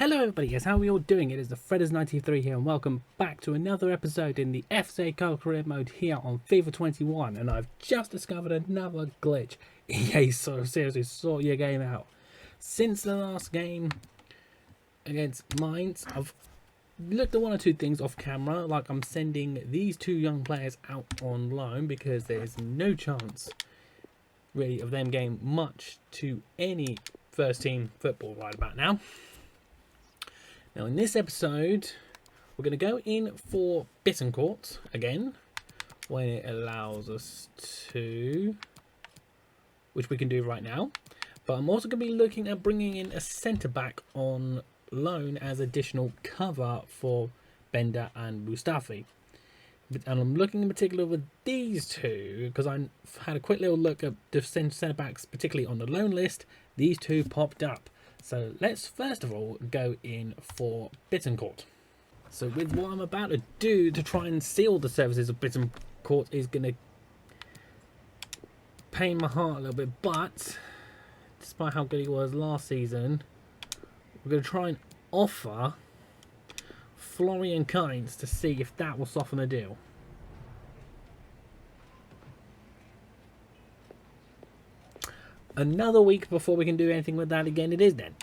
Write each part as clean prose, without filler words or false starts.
Hello everybody, yes, how are we all doing? It is the Fredders93 here and welcome back to another episode in the FC Köln Career Mode here on FIFA 21, and I've just discovered another glitch. EA, so seriously, sort your game out. Since the last game against Mainz, I've looked at one or two things off camera, like I'm sending these two young players out on loan because there's no chance really of them getting much to any first team football right about now. Now in this episode, we're going to go in for Bittencourt again, when it allows us to, which we can do right now. But I'm also going to be looking at bringing in a centre-back on loan as additional cover for Bender and Mustafi. And I'm looking in particular with these two, because I had a quick little look at the centre-backs, particularly on the loan list. These two popped up. So let's first of all go in for Bittencourt. So with what I'm about to do to try and seal the services of Bittencourt is going to pain my heart a little bit, but despite how good he was last season, we're going to try and offer Florian Kainz to see if that will soften the deal. Another week before we can do anything with that again, it is then.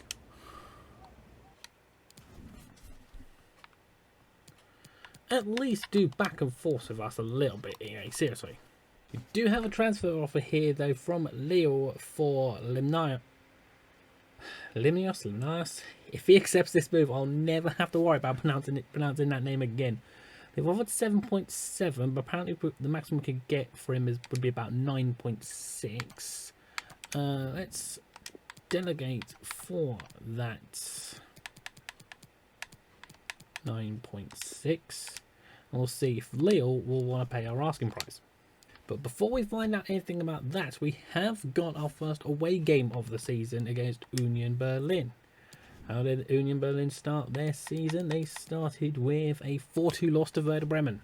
At least do back and forth with us a little bit, EA, seriously. We do have a transfer offer here though from Leo for Limnios. If he accepts this move, I'll never have to worry about pronouncing that name again. They've offered 7.7, but apparently the maximum we could get for him would be about 9.6. Let's delegate for that 9.6, and we'll see if Leo will want to pay our asking price. But before we find out anything about that, we have got our first away game of the season against Union Berlin. How did Union Berlin start their season? They started with a 4-2 loss to Werder Bremen,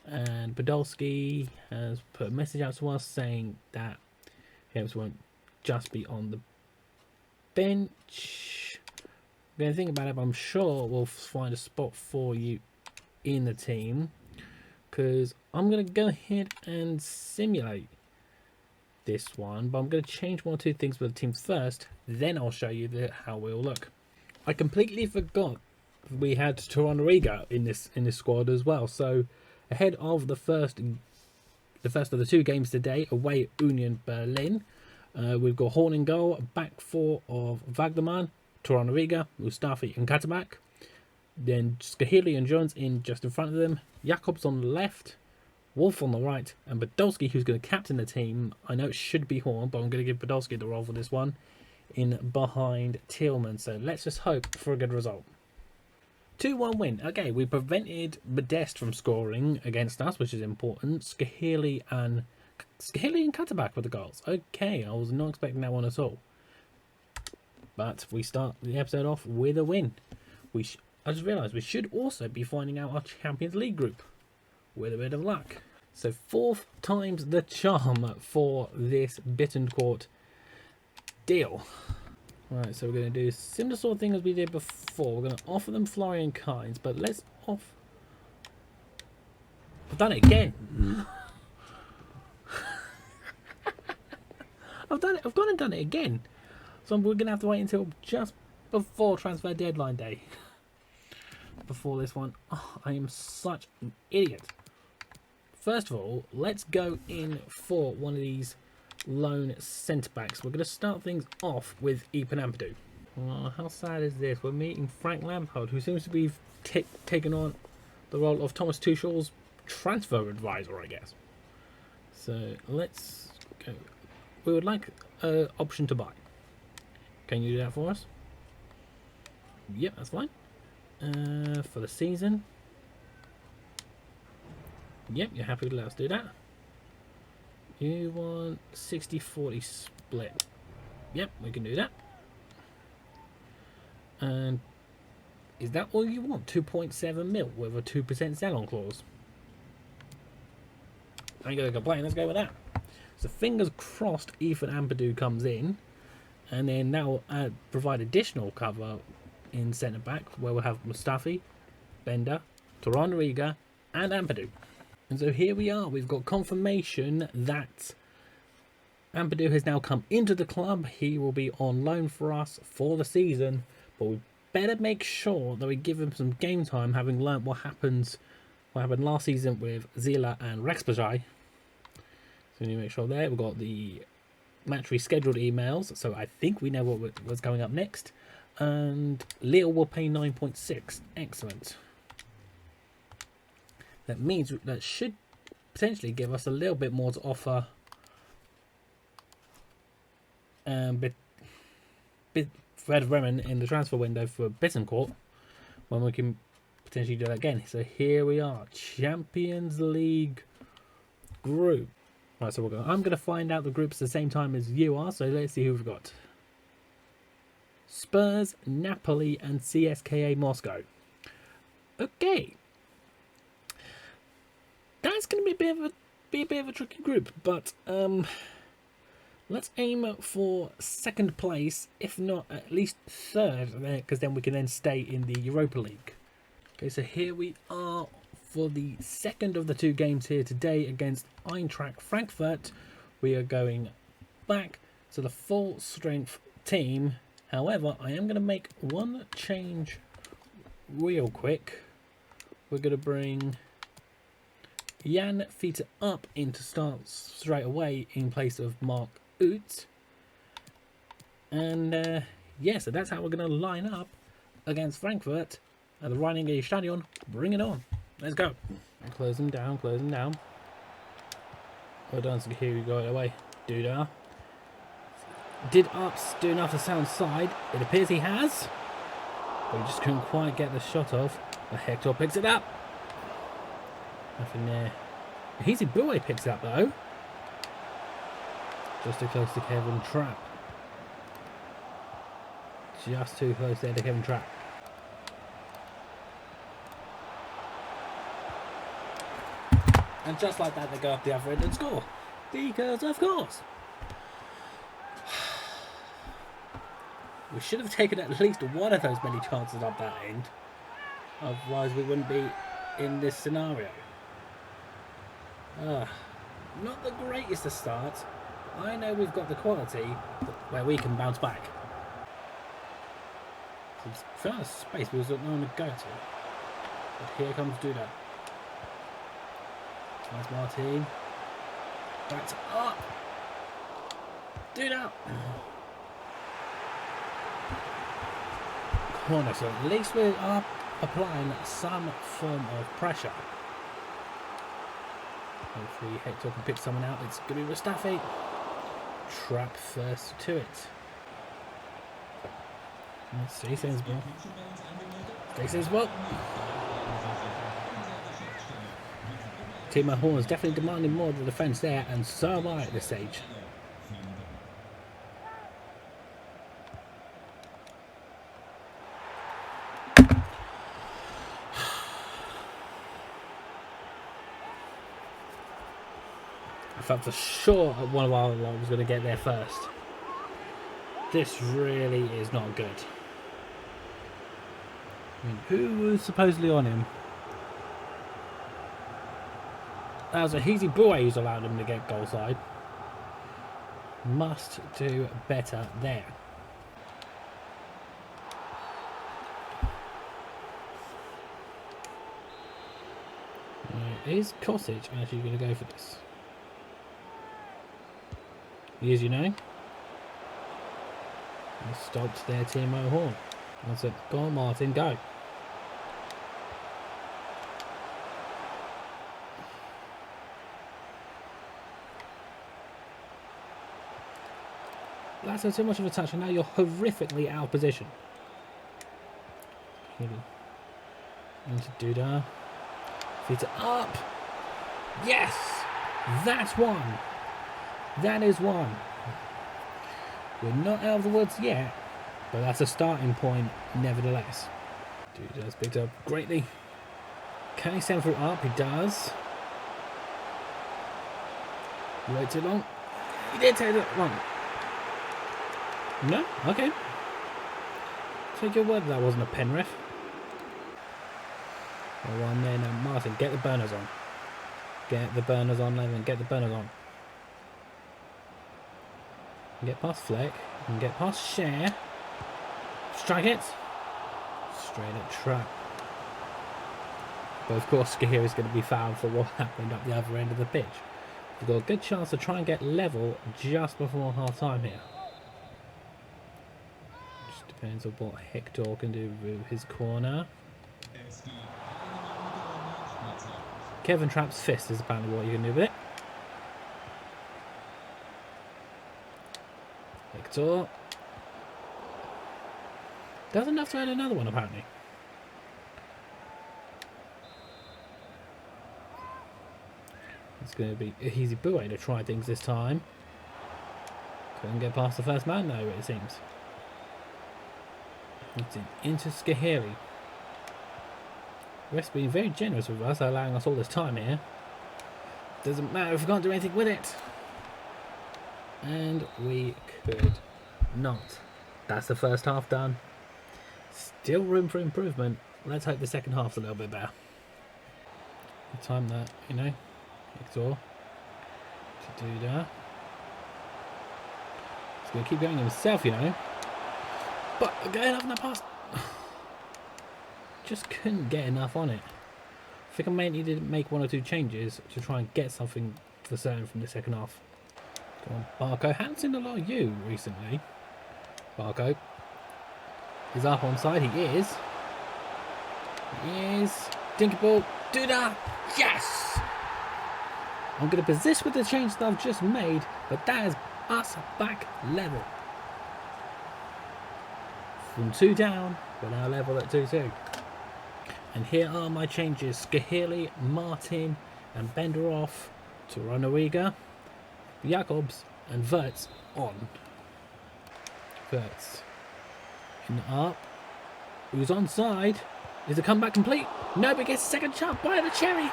and Podolski has put a message out to us saying that games won't just be on the bench. I'm going to think about it, but I'm sure we'll find a spot for you in the team, because I'm going to go ahead and simulate this one, but I'm going to change one or two things with the team first, then I'll show you how we'll look. I completely forgot we had Torunariga in this squad as well, so ahead of the first of the two games today away at Union Berlin, we've got Horn in goal, back four of Wagnerman, Torunariga, Mustafi and Katabak. Then Skahili and Jones in just in front of them. Jacobs on the left, Wolf on the right, and Podolski, who's going to captain the team. I know it should be Horn, but I'm going to give Podolski the role for this one, in behind Tillman. So let's just hope for a good result. 2-1 win. Okay, we prevented Modeste from scoring against us, which is important. Skahili and Katabak with the goals. Okay, I was not expecting that one at all. But we start the episode off with a win. I just realised we should also be finding out our Champions League group with a bit of luck. So 4th time's the charm for this Bittencourt deal. Alright, so we're going to do a similar sort of thing as we did before. We're going to offer them Florian Kainz, but let's off. I've done it again. I've gone and done it again. So we're going to have to wait until just before transfer deadline day. Before this one. Oh, I am such an idiot. First of all, let's go in for one of these lone centre-backs. We're going to start things off with Ipan Ampadu. Oh, how sad is this? We're meeting Frank Lampard, who seems to be taking on the role of Thomas Tuchel's transfer advisor, I guess. So let's go. We would like an option to buy. Can you do that for us? Yep, that's fine. For the season. Yep, you're happy to let us do that. You want 60-40 split. Yep, we can do that. And is that all you want? 2.7 mil with a 2% sell-on clause. I ain't gonna complain, let's go with that. So fingers crossed Ethan Ampadu comes in, and then that will provide additional cover in centre back, where we'll have Mustafi, Bender, Torunariga, and Ampadu. And so here we are. We've got confirmation that Ampadu has now come into the club. He will be on loan for us for the season, but we better make sure that we give him some game time, having learnt what happened last season with Zila and Rexbajai. So we need to make sure there. We've got the match rescheduled emails, so I think we know what's going up next. And Lille will pay 9.6. Excellent. That means that should potentially give us a little bit more to offer. But Werder Bremen in the transfer window for Bittencourt, when we can potentially do that again. So here we are, Champions League group. Right, so I'm going to find out the groups at the same time as you are. So let's see who we've got. Spurs, Napoli, and CSKA Moscow. Okay, that's going to be a bit of a tricky group, but let's aim for second place, if not at least third, because then we can then stay in the Europa League. Okay, so here we are for the second of the two games here today against Eintracht Frankfurt. We are going back to the full strength team. However, I am going to make one change real quick. We're going to bring Jan Fiete up in to start straight away in place of Mark Oot. And yeah, so that's how we're going to line up against Frankfurt at the Rhein Stadion. Bring it on. Let's go. Close them down, close them down. Well done, so here we go away. Duda. Did Ups do enough to sound side? It appears he has. But he just couldn't quite get the shot off. But Hector picks it up. Nothing there. Easy Boué picks it up though. Just too close to Kevin Trapp. Just too close there to Kevin Trapp. And just like that, they go up the other end and score. Because, of course. We should have taken at least one of those many chances up that end. Otherwise, we wouldn't be in this scenario. Not the greatest to start. I know we've got the quality where we can bounce back. We've found a space we don't know where to go to. But here comes Duda. Nice Martin. That's up. Duda. Corner. So at least we are applying some form of pressure. Hopefully Hector can pick someone out. It's going to be Mustafi. Trap first to it. Stay sensible. Stay sensible. Timo Horn is definitely demanding more of the defence there, and so am I at this stage. I felt for sure one of our lot was going to get there first. This really is not good. I mean, who was supposedly on him? That was a Heezy Boué who's allowed him to get goal side. Must do better there. Is Kostic actually going to go for this? He is, you know. Stopped there, Timo Horn. That's it. Go on, Martin, go. That's not too much of a touch, and now you're horrifically out of position. Into Duda. Feet up. Yes! That's one. That is one. We're not out of the woods yet, but that's a starting point nevertheless. Duda's picked up greatly. Can he send through up? He does. You wait too long. He did take it long. No? Okay. Take your word that wasn't a pen ref. Well, one there now. Martin, get the burners on. Get the burners on, Levin. Get the burners on. Get past Fleck. And get past Share. Strike it. Straight at trap. But of course, Skahir is going to be fouled for what happened up the other end of the pitch. We've got a good chance to try and get level just before half time here. Just depends on what Hector can do with his corner. Kevin Trapp's fist is apparently what you can do with it. Hector. Does enough to add another one apparently. It's going to be easy Boué to try things this time. Couldn't get past the first man though, it seems. It's into Skahiri. Ref's being very generous with us, allowing us all this time here. Doesn't matter if we can't do anything with it. And we could not. That's the first half done. Still room for improvement. Let's hope the second half's a little bit better. The time that, you know, Hector to do that. He's going to keep going himself, you know. But going up in the pass. Just couldn't get enough on it. I think I may need to make one or two changes to try and get something for certain from the second half. Go on, Barco. Haven't seen a lot of you recently. Barco is up on side. He is. He is. Dinkerball. Do that. Yes! I'm going to persist with the change that I've just made, but that is us back level. From 2 down, we're now level at 2-2. And here are my changes. Skahili, Martin and Bender off to Ronariga, Jacobs and Verts on. Verts in up. Who's onside? Is the comeback complete? No, but gets a second shot by the cherry,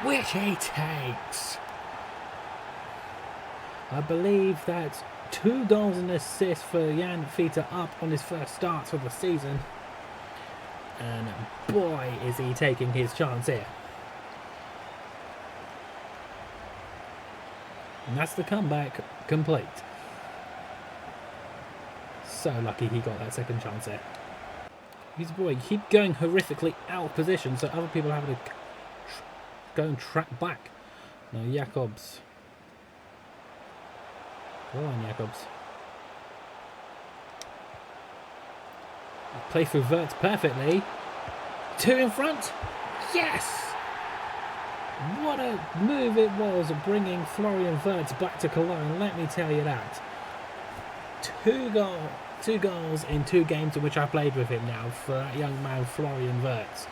which he takes. I believe that's 2 goals and assists for Jan Fita up on his first starts of the season. And boy, is he taking his chance here. And that's the comeback complete. So lucky he got that second chance there. He's boy, keep going horrifically out of position so other people have to go and track back. Now Jacobs. Go on, Jacobs. Play through Verts perfectly. 2 in front. Yes! What a move it was bringing Florian Verts back to Cologne, let me tell you that. 2 goals in 2 games in which I played with him now for that young man Florian Verts.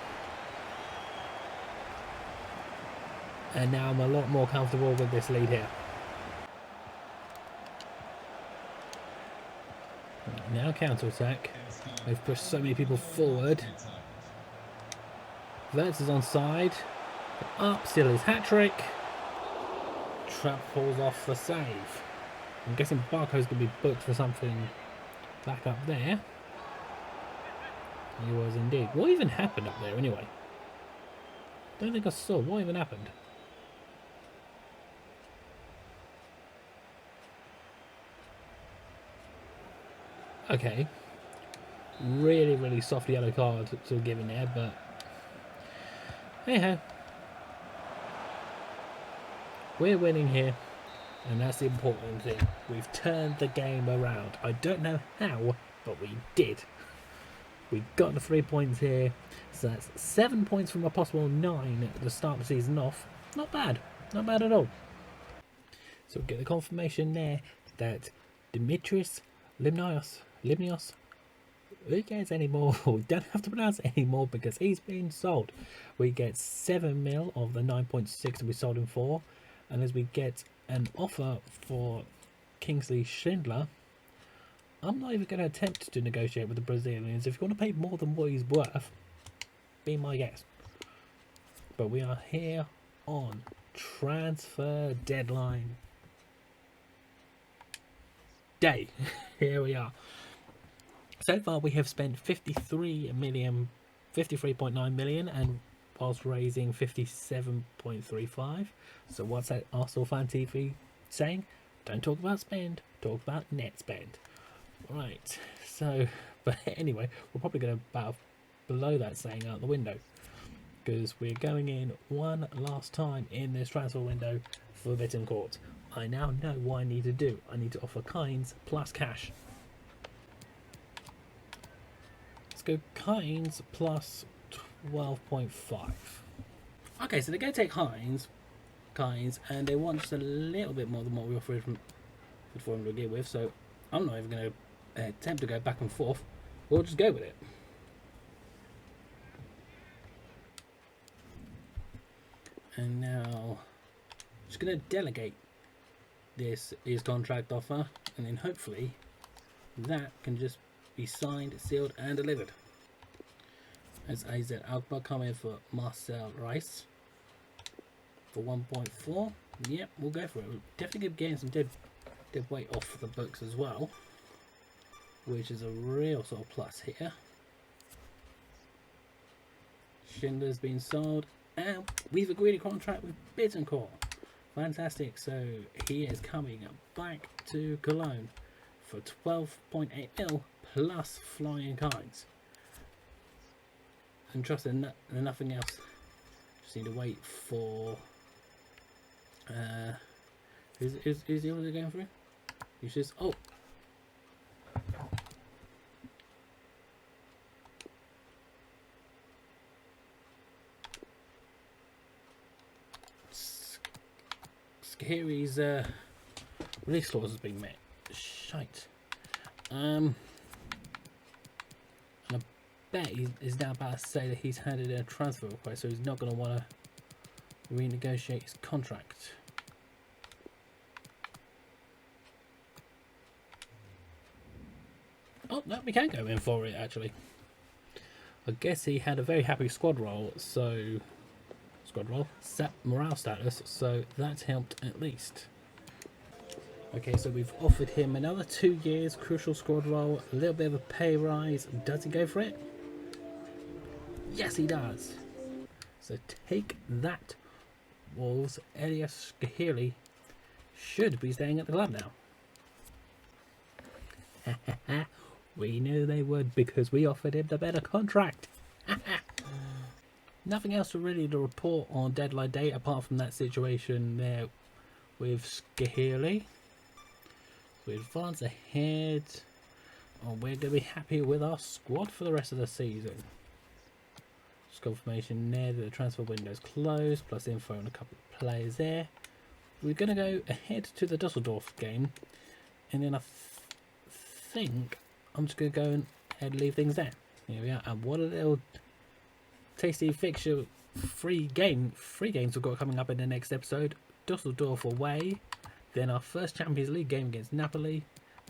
And now I'm a lot more comfortable with this lead here. Now counter-attack. They've pushed so many people forward. Verts is onside. Up, still his hat-trick. Trap falls off the save. I'm guessing Barco's going to be booked for something back up there. He was indeed. What even happened up there anyway? Don't think I saw. What even happened? Okay. Really, really soft yellow card to give in there, but anyhow. We're winning here, and that's the important thing. We've turned the game around. I don't know how, but we did. We got the 3 points here, so that's 7 points from a possible 9 at the start of the season off. Not bad. Not bad at all. So we get the confirmation there that Dimitris Limnios, who cares anymore? We don't have to pronounce it anymore because he's been sold. We get 7 mil of the 9.6 that we sold him for, and as we get an offer for Kingsley Schindler, I'm not even going to attempt to negotiate with the Brazilians. If you want to pay more than what he's worth, be my guest. But we are here on transfer deadline day. Here we are. So far we have spent 53.9 million, and whilst raising 57.35. So what's that Arsenal Fan TV saying? Don't talk about spend, talk about net spend. Right, so, but anyway, we're probably going to about blow that saying out the window, because we're going in one last time in this transfer window for Bittencourt. I now know what I need to do. I need to offer Kynes plus cash. Let's go Kynes plus 12.5. Okay, so they're going to take Kynes, and they want just a little bit more than what we offered for him to begin with, so I'm not even going to attempt to go back and forth. We'll just go with it. And now, just going to delegate his contract offer, and then hopefully that can just be signed, sealed, and delivered. As AZ Alkmaar come in for Marcel Rice for 1.4. Yep, we'll go for it. We'll definitely getting some dead weight off the books as well, which is a real sort of plus here. Schindler's been sold, and we've agreed a contract with Bittencourt. Fantastic. So he is coming back to Cologne for 12.8 mil plus flying Kynes. And trust in nothing else. Just need to wait for who's the order going through? He's just Skiri's release clause has been met. Shite. And I bet he is now about to say that he's handed in a transfer request, so he's not going to want to renegotiate his contract. Oh, no, we can go in for it, actually. I guess he had a very happy squad role, set morale status, so that's helped at least. Okay, so we've offered him another 2 years, crucial squad role, a little bit of a pay rise. Does he go for it? Yes, he does. So take that, Wolves. Elias Skahiri should be staying at the club now. We knew they would because we offered him the better contract. Nothing else really to report on deadline day apart from that situation there with Skahiri. We advance ahead, and we're going to be happy with our squad for the rest of the season. Just confirmation there that the transfer window is closed, plus info on a couple of players there. We're going to go ahead to the Dusseldorf game, and then I think I'm just going to go and leave things there. Here we are, and what a little tasty fixture, free games we've got coming up in the next episode. Dusseldorf away, then our first Champions League game against Napoli,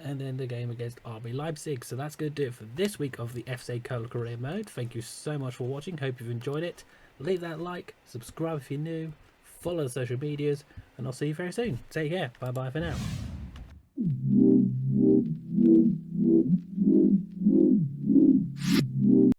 and then the game against RB Leipzig. So that's going to do it for this week of the FC Köln Career Mode. Thank you so much for watching. Hope you've enjoyed it. Leave that like, subscribe if you're new, follow the social medias, and I'll see you very soon. Take care. Bye bye for now.